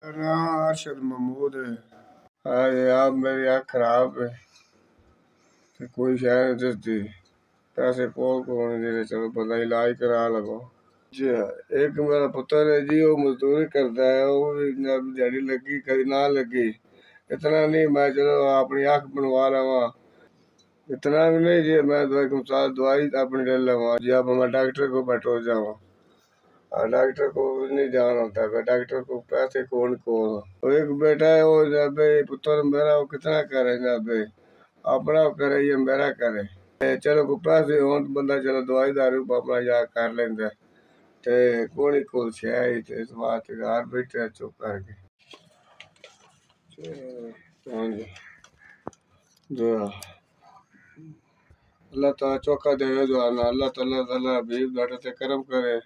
नाम अरशद महमूद है। आज आप मेरी आँख खराब है ते कोई शय नहीं दसदी। पैसे कोल कोल नहीं, चलो बंदा इलाज करा लगो जी। एक मेरा पुत्र है जी, वो मजदूरी करता है, वो भी दिहाड़ी लगी कभी ना लगी। इतना नहीं मैं चलो अपनी आँख बनवा लवा, इतना भी नहीं जी मैं दवाई अपनी ले लवा जी। अब मैं डॉक्टर को बैठो जावा, डॉक्टर को नहीं जाना होता है, डॉक्टर को पैसे कौन कौन। एक बेटा है वो जब पुत्र मेरा, वो कितना करे जब अपना करे या मेरा करे। चलो को पैसे हो तो बंदा चलो दवाई दारू अपना जा कर लेंदा ते कोनी कोल शय ते इस बात घर बैठे चुप करके। हाँ जी दुआ अल्लाह ताला चौखा देवे दुआना, अल्लाह ताला ताला हबीब दाड़े ते करम करे।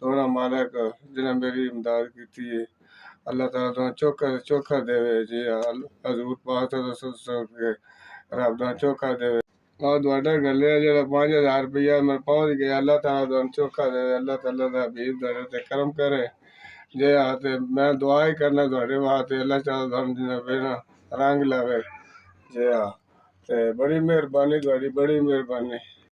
सोना मालिक जिन्हें मेरी इमदाद की है, अल्लाह ताला तुम्हें चौखा चौखा देवे जी। हजूर पाक के रब दा चौखा देवे। और दुआडा गले जेड़ा 5000 रुपया मैं पहुंच गया, अल्लाह ताला तुम्हें चौखा देवे, अल्लाह ताला दा हबीब दाड़े ते करम करे जे। ते मैं दुआ ही करना थोड़े वास्ते, अल्लाह ताला तुहानू बेना रंग लावे जे। ते बड़ी मेहरबानी थोड़ी, बड़ी मेहरबानी।